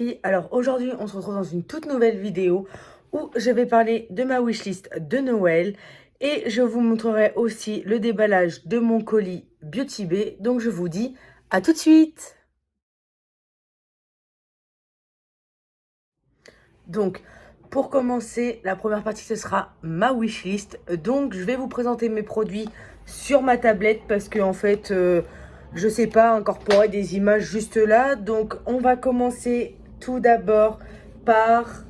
filles, alors aujourd'hui on se retrouve dans une toute nouvelle vidéo où je vais parler de ma wishlist de Noël et je vous montrerai aussi le déballage de mon colis Beauty Bay. Donc je vous dis à tout de suite. Donc pour commencer, la première partie ce sera ma wishlist. Donc je vais vous présenter mes produits sur ma tablette parce que en fait je sais pas incorporer des images juste là. Donc on va commencer tout d'abord par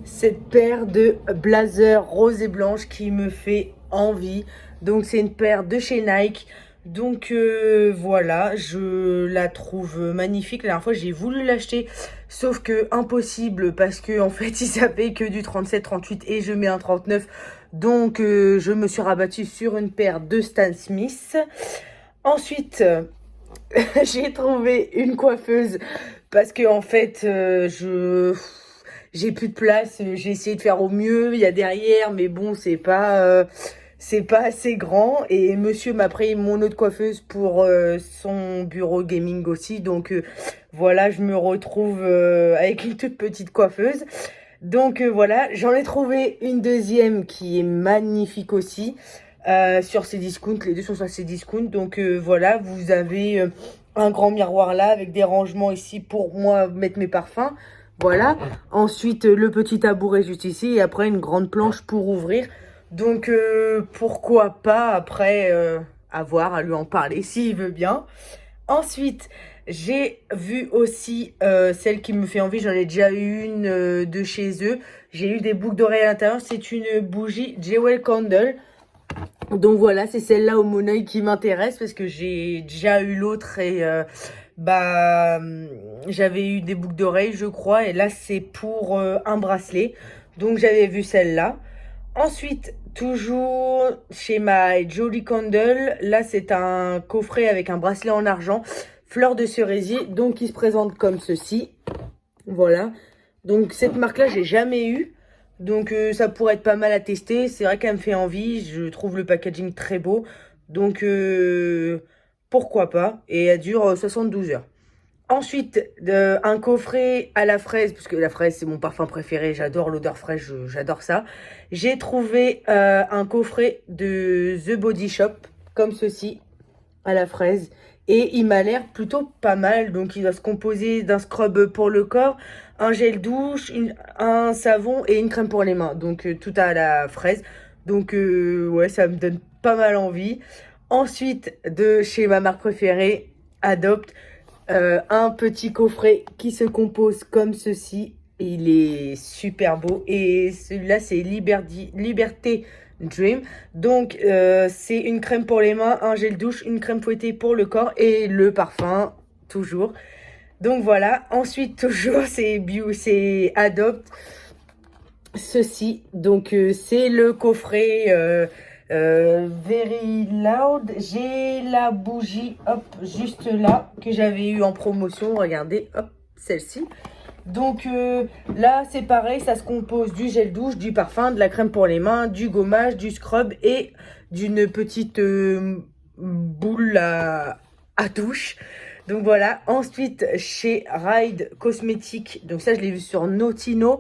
cette paire de blazers rose et blanche qui me fait envie. Donc c'est une paire de chez Nike. Donc voilà, je la trouve magnifique. La dernière fois j'ai voulu l'acheter, sauf que impossible parce que en fait il s'appelle que du 37-38 et je mets un 39. Donc je me suis rabattue sur une paire de Stan Smith. Ensuite j'ai trouvé une coiffeuse parce que en fait j'ai plus de place, j'ai essayé de faire au mieux, il y a derrière, mais bon, c'est pas assez grand. Et monsieur m'a pris mon autre coiffeuse pour son bureau gaming aussi. Donc voilà, je me retrouve avec une toute petite coiffeuse. Donc voilà, j'en ai trouvé une deuxième qui est magnifique aussi sur ces discounts. Les deux sont sur ces discounts. Donc voilà, vous avez un grand miroir là avec des rangements ici pour moi mettre mes parfums. Voilà. Ensuite, le petit tabouret juste ici. Et après, une grande planche pour ouvrir. Donc, pourquoi pas après avoir à lui en parler s'il veut bien. Ensuite, j'ai vu aussi celle qui me fait envie. J'en ai déjà eu une de chez eux. J'ai eu des boucles d'oreilles à l'intérieur. C'est une bougie Jewel Candle. Donc voilà, c'est celle-là au Monoeil qui m'intéresse parce que j'ai déjà eu l'autre et j'avais eu des boucles d'oreilles je crois, et là c'est pour un bracelet. Donc j'avais vu celle-là. Ensuite, toujours chez My Jolly Candle, là c'est un coffret avec un bracelet en argent, fleur de cerisier, donc il se présente comme ceci. Voilà. Donc cette marque-là, j'ai jamais eu. Donc ça pourrait être pas mal à tester. C'est vrai qu'elle me fait envie. Je trouve le packaging très beau. Donc pourquoi pas. Et elle dure 72 heures. Ensuite, un coffret à la fraise, parce que la fraise, c'est mon parfum préféré. J'adore l'odeur fraîche, j'adore ça. J'ai trouvé un coffret de The Body Shop, comme ceci, à la fraise. Et il m'a l'air plutôt pas mal. Donc il va se composer d'un scrub pour le corps, un gel douche, un savon et une crème pour les mains. Donc tout à la fraise. Donc ouais, ça me donne pas mal envie. Ensuite, de chez ma marque préférée, Adopt, un petit coffret qui se compose comme ceci. Il est super beau. Et celui-là, c'est Liberté Dream. Donc c'est une crème pour les mains, un gel douche, une crème fouettée pour le corps et le parfum toujours. Donc voilà. Ensuite toujours c'est Adopt ceci. Donc c'est le coffret Very Loud. J'ai la bougie hop juste là que j'avais eu en promotion. Regardez, hop, celle-ci. Donc là c'est pareil, ça se compose du gel douche, du parfum, de la crème pour les mains, du gommage, du scrub et d'une petite boule à douche. Donc voilà. Ensuite chez Ride Cosmétiques, donc ça je l'ai vu sur Notino,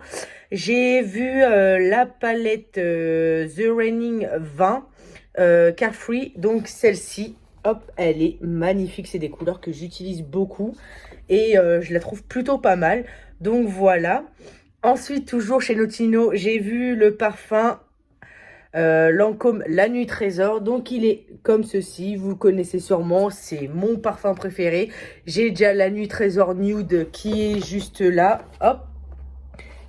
j'ai vu la palette The Raining 20 Carefree. Donc celle-ci, hop, elle est magnifique, c'est des couleurs que j'utilise beaucoup et je la trouve plutôt pas mal. Donc voilà. Ensuite, toujours chez Notino, j'ai vu le parfum Lancôme La Nuit Trésor. Donc il est comme ceci, vous connaissez sûrement, c'est mon parfum préféré. J'ai déjà La Nuit Trésor Nude qui est juste là, hop.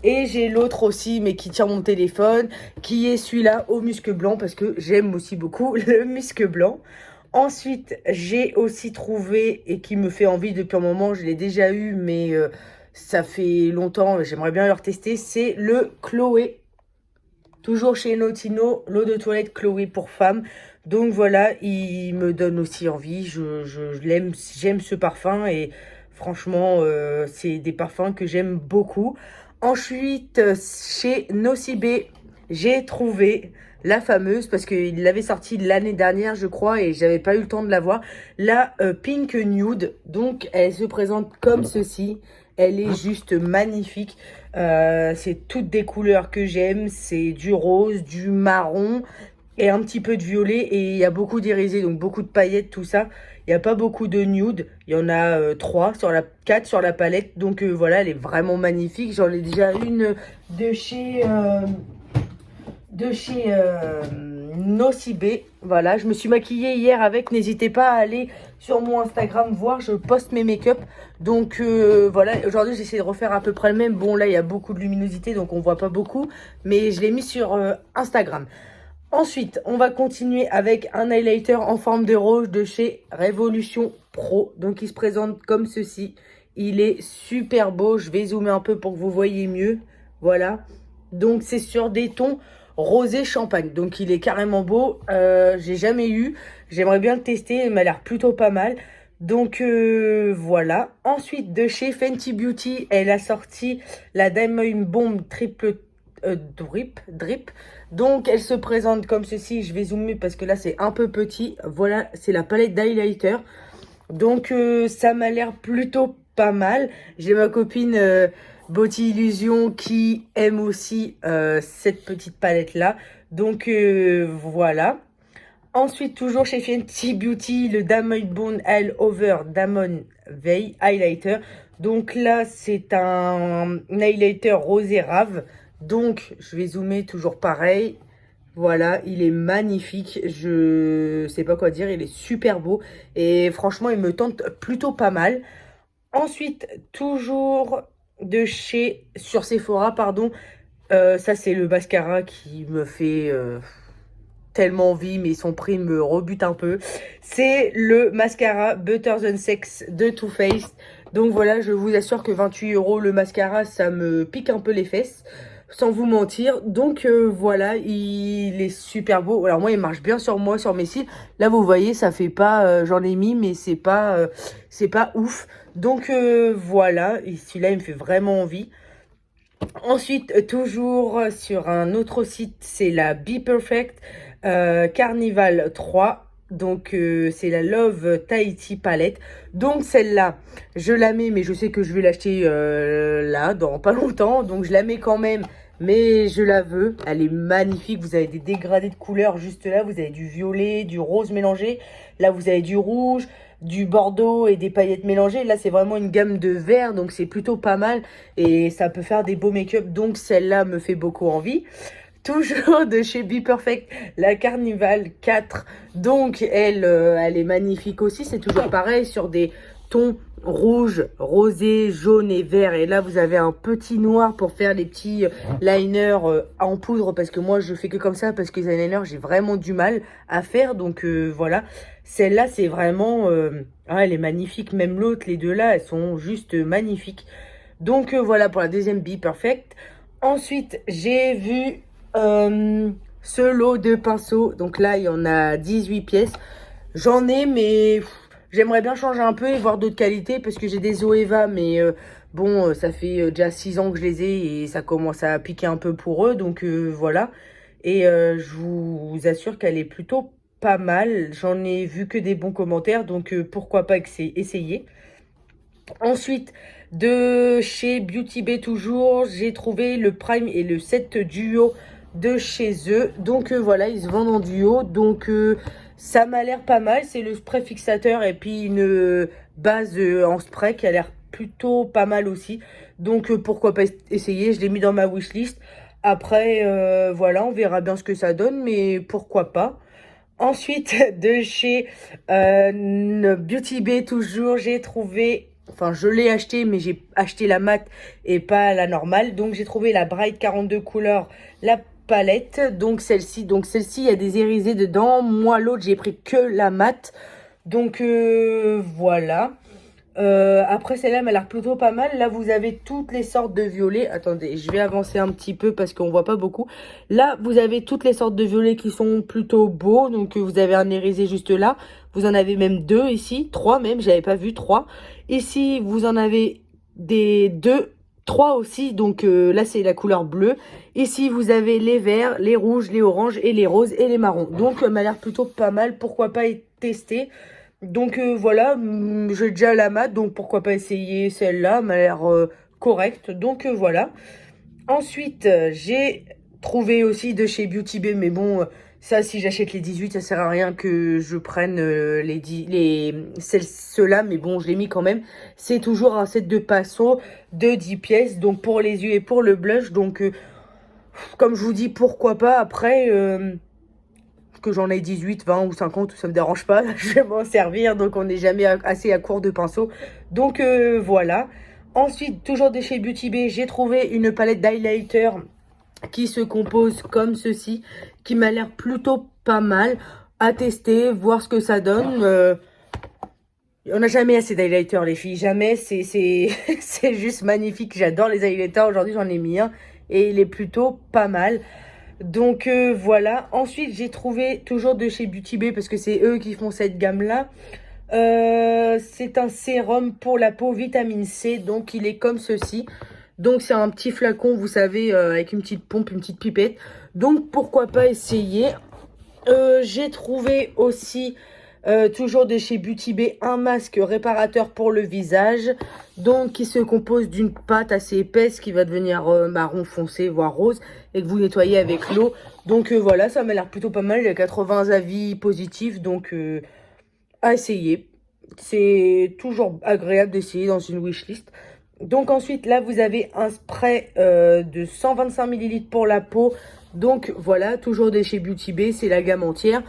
Et j'ai l'autre aussi, mais qui tient mon téléphone, qui est celui-là au musc blanc, parce que j'aime aussi beaucoup le musc blanc. Ensuite, j'ai aussi trouvé, et qui me fait envie depuis un moment, je l'ai déjà eu, mais ça fait longtemps, j'aimerais bien le retester, c'est le Chloé. Toujours chez Notino, l'eau de toilette Chloé pour femmes. Donc voilà, il me donne aussi envie, j'aime ce parfum, et franchement, c'est des parfums que j'aime beaucoup. Ensuite, chez Nocibé, j'ai trouvé la fameuse, parce qu'il l'avait sortie l'année dernière, je crois, et j'avais pas eu le temps de la voir, la Pink Nude. Donc, elle se présente comme ceci. Elle est juste magnifique. C'est toutes des couleurs que j'aime. C'est du rose, du marron et un petit peu de violet. Et il y a beaucoup d'irisés, donc beaucoup de paillettes, tout ça. Il n'y a pas beaucoup de nude. Il y en a 4 sur la palette. Donc voilà, elle est vraiment magnifique. J'en ai déjà une de chez... Nocibé. Voilà, je me suis maquillée hier avec. N'hésitez pas à aller sur mon Instagram voir, je poste mes make-up. Donc voilà, aujourd'hui j'essaie de refaire à peu près le même. Bon là il y a beaucoup de luminosité donc on voit pas beaucoup, mais je l'ai mis sur Instagram. Ensuite, on va continuer avec un highlighter en forme de rose de chez Révolution Pro. Donc il se présente comme ceci. Il est super beau, je vais zoomer un peu pour que vous voyez mieux. Voilà, donc c'est sur des tons rosé champagne, donc il est carrément beau. J'ai jamais eu, j'aimerais bien le tester, il m'a l'air plutôt pas mal. Donc voilà. Ensuite de chez Fenty Beauty, elle a sorti la Diamond Bomb Triple drip. Donc elle se présente comme ceci. Je vais zoomer parce que là c'est un peu petit. Voilà, c'est la palette d'highlighter. Donc ça m'a l'air plutôt pas mal. J'ai ma copine Beauty Illusion qui aime aussi cette petite palette là. Donc voilà. Ensuite, toujours chez Fenty Beauty, le Diamond Bond All Over Diamond Veil Highlighter. Donc là, c'est un highlighter rosé rave. Donc, je vais zoomer toujours pareil. Voilà, il est magnifique. Je sais pas quoi dire, il est super beau. Et franchement, il me tente plutôt pas mal. Ensuite, toujours de chez... Sur Sephora, pardon. Ça, c'est le mascara qui me fait... tellement envie, mais son prix me rebute un peu. C'est le mascara Better Than Sex de Too Faced. Donc voilà, je vous assure que 28 € le mascara, ça me pique un peu les fesses, sans vous mentir. Donc voilà, il est super beau. Alors moi, il marche bien sur moi, sur mes cils. Là, vous voyez, ça fait pas... j'en ai mis, mais c'est pas ouf. Donc voilà, et celui-là, il me fait vraiment envie. Ensuite, toujours sur un autre site, c'est la Be Perfect Carnival 3. Donc, c'est la Love Tahiti Palette. Donc, celle-là, je la mets, mais je sais que je vais l'acheter là, dans pas longtemps. Donc, je la mets quand même, mais je la veux. Elle est magnifique. Vous avez des dégradés de couleurs juste là. Vous avez du violet, du rose mélangé. Là, vous avez du rouge, du bordeaux et des paillettes mélangées. Là, c'est vraiment une gamme de vert, donc c'est plutôt pas mal. Et ça peut faire des beaux make-up, donc celle-là me fait beaucoup envie. Toujours de chez Be Perfect, la Carnival 4. Donc, elle est magnifique aussi. C'est toujours pareil, sur des tons rouge, rosé, jaune et vert. Et là, vous avez un petit noir pour faire les petits liners en poudre. Parce que moi, je fais que comme ça. Parce que les eyeliners, j'ai vraiment du mal à faire. Donc, voilà. Celle-là, c'est vraiment... elle est magnifique. Même l'autre, les deux là, elles sont juste magnifiques. Donc, voilà pour la deuxième Be Perfect. Ensuite, j'ai vu ce lot de pinceaux. Donc là, il y en a 18 pièces. J'en ai, mais j'aimerais bien changer un peu et voir d'autres qualités. Parce que j'ai des Zoeva, mais bon, ça fait déjà 6 ans que je les ai. Et ça commence à piquer un peu pour eux. Donc voilà. Et je vous assure qu'elle est plutôt pas mal. J'en ai vu que des bons commentaires. Donc pourquoi pas essayer. Ensuite, de chez Beauty Bay toujours, j'ai trouvé le Prime et le set duo de chez eux. Donc voilà, ils se vendent en duo. Donc ça m'a l'air pas mal. C'est le spray fixateur et puis une base en spray qui a l'air plutôt pas mal aussi. Donc pourquoi pas essayer. Je l'ai mis dans ma wishlist. Après, voilà, on verra bien ce que ça donne. Mais pourquoi pas. Ensuite, de chez Beauty Bay toujours, j'ai trouvé... Enfin, je l'ai acheté, mais j'ai acheté la mat et pas la normale. Donc, j'ai trouvé la Bright 42 couleurs, la palette. Donc, celle-ci, il y a des irisés dedans. Moi, l'autre, j'ai pris que la mat. Donc, voilà. Après, celle-là m'a l'air plutôt pas mal. Là, vous avez toutes les sortes de violets. Attendez, je vais avancer un petit peu parce qu'on voit pas beaucoup. Là, vous avez toutes les sortes de violets qui sont plutôt beaux. Donc, vous avez un irisé juste là. Vous en avez même 2 ici. 3 même, j'avais pas vu 3. Ici, vous en avez des 2, 3 aussi. Donc, là, c'est la couleur bleue. Ici, vous avez les verts, les rouges, les oranges et les roses et les marrons. Donc, m'a l'air plutôt pas mal. Pourquoi pas tester? Donc voilà, j'ai déjà la mat, donc pourquoi pas essayer celle-là, m'a l'air correcte. Donc voilà. Ensuite, j'ai trouvé aussi de chez Beauty Bay, mais bon, ça, si j'achète les 18, ça sert à rien que je prenne ceux-là, mais bon, je l'ai mis quand même. C'est toujours un set de pinceaux de 10 pièces, donc pour les yeux et pour le blush. Donc, comme je vous dis, pourquoi pas. Après, que j'en ai 18, 20 ou 50, ça me dérange pas. Je vais m'en servir, donc on n'est jamais assez à court de pinceaux. Donc, voilà. Ensuite, toujours de chez Beauty Bay, j'ai trouvé une palette d'highlighter qui se compose comme ceci, qui m'a l'air plutôt pas mal à tester, voir ce que ça donne. On n'a jamais assez d'highlighters, les filles, jamais. C'est juste magnifique. J'adore les highlighters. Aujourd'hui, j'en ai mis un et il est plutôt pas mal. Donc voilà. Ensuite, j'ai trouvé toujours de chez Beauty Bay parce que c'est eux qui font cette gamme-là. C'est un sérum pour la peau vitamine C. Donc il est comme ceci. Donc c'est un petit flacon, vous savez, avec une petite pompe, une petite pipette. Donc pourquoi pas essayer. J'ai trouvé aussi, toujours de chez Beauty Bay, un masque réparateur pour le visage. Donc qui se compose d'une pâte assez épaisse qui va devenir marron foncé, voire rose. Et que vous nettoyez avec l'eau. Donc voilà, ça m'a l'air plutôt pas mal. Il y a 80 avis positifs, donc à essayer. C'est toujours agréable d'essayer dans une wishlist. Donc ensuite, là, vous avez un spray de 125 ml pour la peau. Donc voilà, toujours de chez Beauty Bay, c'est la gamme entière.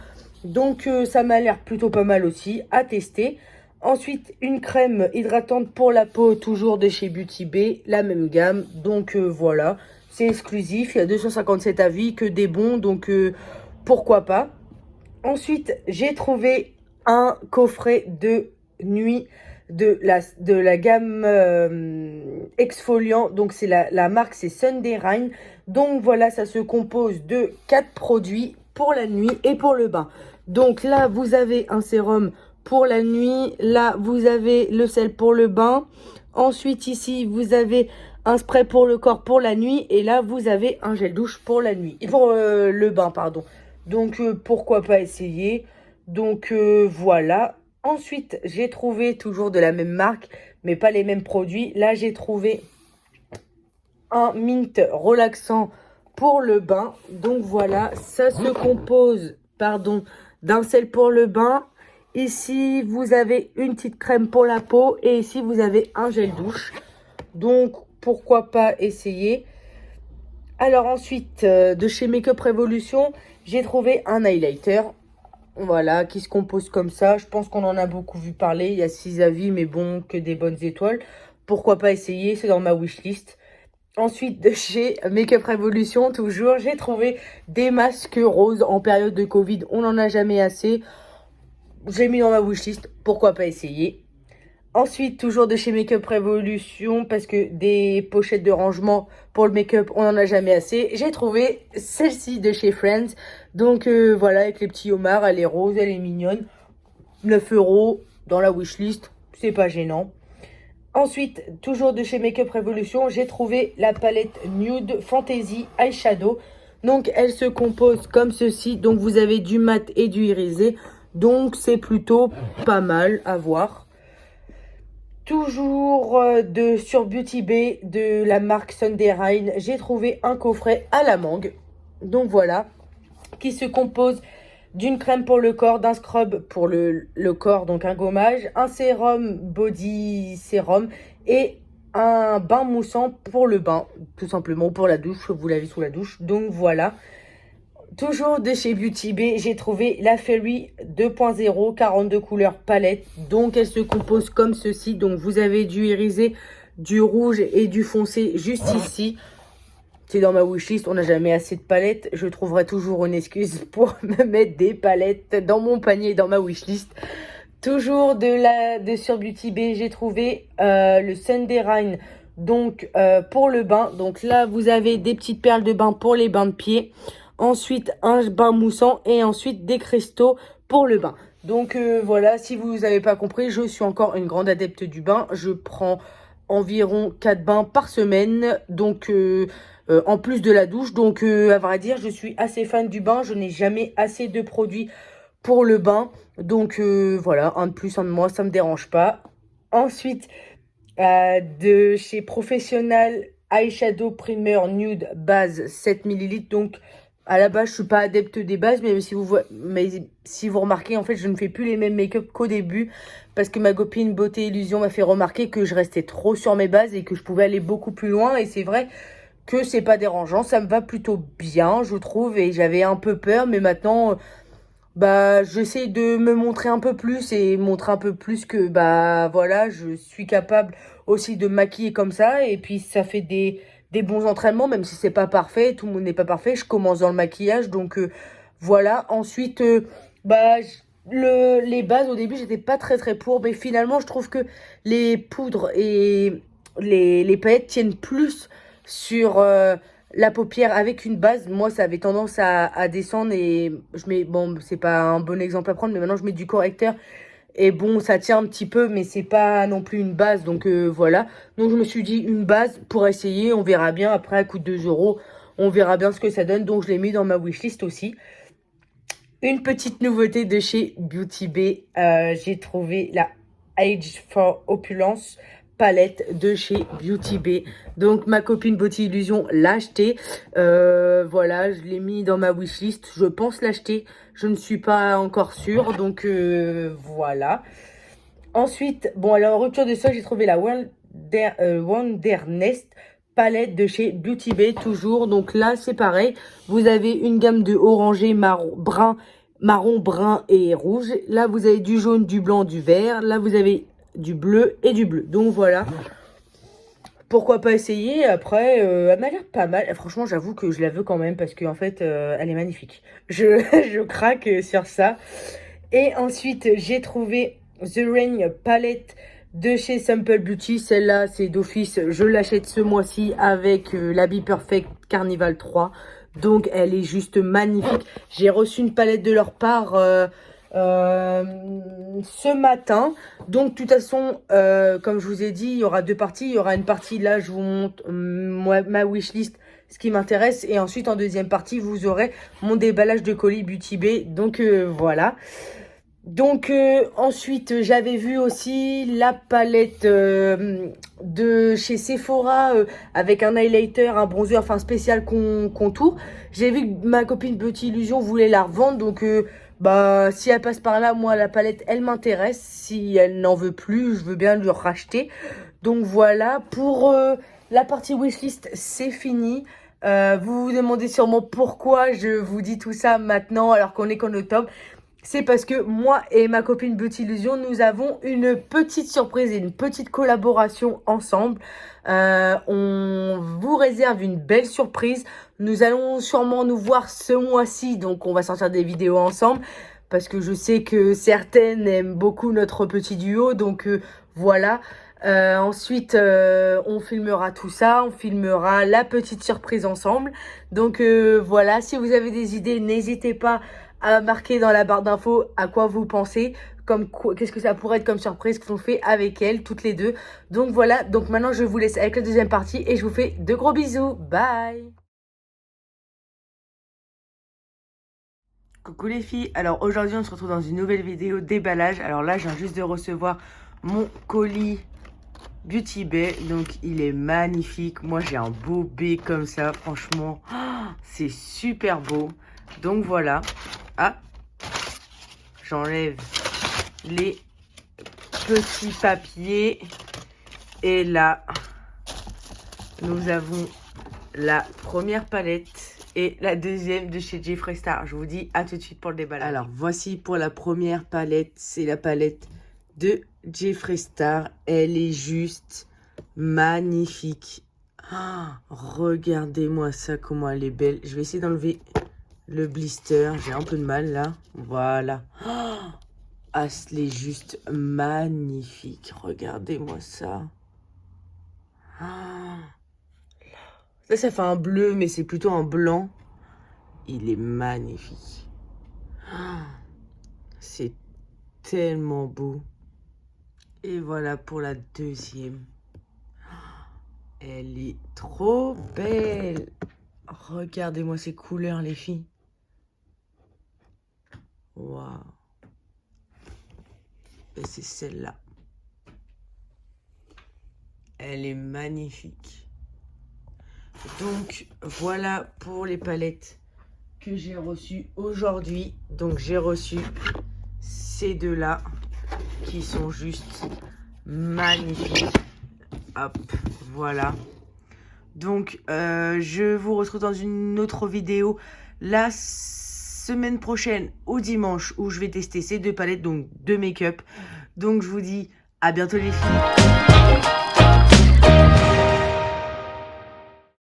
Donc ça m'a l'air plutôt pas mal aussi, à tester. Ensuite, une crème hydratante pour la peau, toujours de chez Beauty Bay, la même gamme. Donc voilà, c'est exclusif, il y a 257 avis, que des bons, donc pourquoi pas. Ensuite, j'ai trouvé un coffret de nuit de la gamme exfoliant. Donc, c'est la marque, c'est Sunday Rhine. Donc, voilà, ça se compose de 4 produits pour la nuit et pour le bain. Donc, là, vous avez un sérum pour la nuit. Là, vous avez le sel pour le bain. Ensuite, ici, vous avez un spray pour le corps pour la nuit. Et là, vous avez un gel douche pour la nuit. Et pour le bain, pardon. Donc, pourquoi pas essayer. Donc, voilà. Ensuite, j'ai trouvé toujours de la même marque, mais pas les mêmes produits. Là, j'ai trouvé un mint relaxant pour le bain. Donc, voilà. Ça se compose, pardon, d'un sel pour le bain. Ici, vous avez une petite crème pour la peau. Et ici, vous avez un gel douche. Donc, pourquoi pas essayer. Alors ensuite, de chez Makeup Revolution, j'ai trouvé un highlighter. Voilà, qui se compose comme ça. Je pense qu'on en a beaucoup vu parler. Il y a 6 avis, mais bon, que des bonnes étoiles. Pourquoi pas essayer, c'est dans ma wishlist. Ensuite, de chez Makeup Revolution, toujours, j'ai trouvé des masques roses en période de Covid. On n'en a jamais assez. J'ai mis dans ma wishlist, pourquoi pas essayer. Ensuite, toujours de chez Makeup Revolution, parce que des pochettes de rangement pour le make-up, on n'en a jamais assez. J'ai trouvé celle-ci de chez Friends. Donc voilà, avec les petits homards, elle est rose, elle est mignonne. 9 € dans la wishlist, c'est pas gênant. Ensuite, toujours de chez Makeup Revolution, j'ai trouvé la palette Nude Fantasy Eyeshadow. Donc elle se compose comme ceci. Donc vous avez du mat et du irisé. Donc c'est plutôt pas mal à voir. Toujours sur Beauty Bay de la marque Sunday Rhine, j'ai trouvé un coffret à la mangue. Donc voilà, qui se compose d'une crème pour le corps, d'un scrub pour le corps, donc un gommage, un sérum body sérum et un bain moussant pour le bain, tout simplement, pour la douche, vous l'avez sous la douche. Donc voilà. Toujours de chez Beauty Bay, j'ai trouvé la Fairy 2.0, 42 couleurs palette. Donc, elle se compose comme ceci. Donc, vous avez du irisé, du rouge et du foncé juste ici. C'est dans ma wishlist, on n'a jamais assez de palettes. Je trouverai toujours une excuse pour me mettre des palettes dans mon panier, dans ma wishlist. Toujours sur Beauty Bay, j'ai trouvé le Sunday Rhine. Donc, pour le bain. Donc là, vous avez des petites perles de bain pour les bains de pied. Ensuite, un bain moussant et ensuite des cristaux pour le bain. Donc voilà, si vous n'avez pas compris, je suis encore une grande adepte du bain. Je prends environ 4 bains par semaine, donc en plus de la douche. Donc à vrai dire, je suis assez fan du bain. Je n'ai jamais assez de produits pour le bain. Donc voilà, un de plus, un de moins, ça me dérange pas. Ensuite, de chez Professionnal Eyeshadow Primer Nude base 7 millilitres. Donc à la base, je suis pas adepte des bases, mais si vous remarquez, en fait, je ne fais plus les mêmes make-up qu'au début parce que ma copine Beauté Illusion m'a fait remarquer que je restais trop sur mes bases et que je pouvais aller beaucoup plus loin. Et c'est vrai que c'est pas dérangeant, ça me va plutôt bien, je trouve, et j'avais un peu peur, mais maintenant, bah, j'essaie de me montrer un peu plus et montrer un peu plus que, bah, voilà, je suis capable aussi de me maquiller comme ça, et puis ça fait des bons entraînements, même si c'est pas parfait, tout le monde n'est pas parfait, je commence dans le maquillage, donc voilà. Ensuite, bah, les bases, au début, j'étais pas très pour, mais finalement, je trouve que les poudres et les paillettes tiennent plus sur la paupière avec une base. Moi, ça avait tendance à descendre et je mets, bon, c'est pas un bon exemple à prendre, mais maintenant je mets du correcteur. Et bon, ça tient un petit peu, mais c'est pas non plus une base, donc voilà. Donc je me suis dit une base pour essayer, on verra bien. Après, à coût de 2 €, on verra bien ce que ça donne. Donc je l'ai mis dans ma wishlist aussi. Une petite nouveauté de chez Beauty Bay, j'ai trouvé la Age for Opulence palette de chez Beauty Bay. Donc ma copine Beauty Illusion l'a acheté. Voilà, je l'ai mis dans ma wishlist. Je pense l'acheter. Je ne suis pas encore sûre. Donc voilà. Ensuite, bon, alors en rupture de stock, j'ai trouvé la Wonder Nest palette de chez Beauty Bay toujours. Donc là, c'est pareil. Vous avez une gamme de orangé, marron, brun et rouge. Là, vous avez du jaune, du blanc, du vert. Là, vous avez du bleu et du bleu. Donc voilà. Pourquoi pas essayer? Après, elle m'a l'air pas mal. Franchement, j'avoue que je la veux quand même parce qu'en fait, elle est magnifique. Je craque sur ça. Et ensuite, j'ai trouvé The Rain palette de chez Simple Beauty. Celle-là, c'est d'office. Je l'achète ce mois-ci avec la Be Perfect Carnival 3. Donc, elle est juste magnifique. J'ai reçu une palette de leur part ce matin. Donc, de toute façon, comme je vous ai dit, il y aura deux parties. Il y aura une partie, là, je vous montre ma wishlist, ce qui m'intéresse. Et ensuite, en deuxième partie, vous aurez mon déballage de colis Beauty Bay. Donc, voilà. Donc ensuite j'avais vu aussi la palette de chez Sephora avec un highlighter, un bronzer, enfin spécial contour. J'ai vu que ma copine Beauty Illusion voulait la revendre, donc bah si elle passe par là, moi la palette elle m'intéresse. Si elle n'en veut plus, je veux bien lui racheter. Donc voilà, pour la partie wishlist c'est fini. Vous vous demandez sûrement pourquoi je vous dis tout ça maintenant alors qu'on est qu'en octobre. C'est parce que moi et ma copine Beauty Illusion, nous avons une petite surprise et une petite collaboration ensemble. On vous réserve une belle surprise. Nous allons sûrement nous voir ce mois-ci, donc on va sortir des vidéos ensemble. Parce que je sais que certaines aiment beaucoup notre petit duo, donc voilà. Ensuite, on filmera tout ça, on filmera la petite surprise ensemble. Donc voilà, si vous avez des idées, n'hésitez pas à marquer dans la barre d'infos à quoi vous pensez, qu'est-ce que ça pourrait être comme surprise qu'on fait avec elles, toutes les deux. Donc voilà, donc maintenant je vous laisse avec la deuxième partie et je vous fais de gros bisous. Bye! Coucou les filles, alors aujourd'hui on se retrouve dans une nouvelle vidéo déballage. Alors là je viens juste de recevoir mon colis Beauty Bay, donc il est magnifique. Moi j'ai un beau B comme ça, franchement, c'est super beau. Donc voilà, ah, j'enlève les petits papiers et là nous avons la première palette et la deuxième de chez Jeffree Star. Je vous dis à tout de suite pour le déballage. Alors voici pour la première palette, c'est la palette de Jeffree Star. Elle est juste magnifique. Regardez-moi ça, comment elle est belle. Je vais essayer d'enlever le blister, j'ai un peu de mal là. Voilà. Ah, elle est juste magnifique. Regardez-moi ça. Là, ça fait un bleu, mais c'est plutôt un blanc. Il est magnifique. C'est tellement beau. Et voilà pour la deuxième. Elle est trop belle. Regardez-moi ces couleurs, les filles. Waouh. et c'est celle-là. Elle est magnifique. Donc voilà pour les palettes que j'ai reçues aujourd'hui. Donc j'ai reçu ces deux-là qui sont juste magnifiques. Hop, voilà. Donc je vous retrouve dans une autre vidéo la semaine prochaine au dimanche où je vais tester ces deux palettes, donc de make-up. Donc je vous dis à bientôt les filles.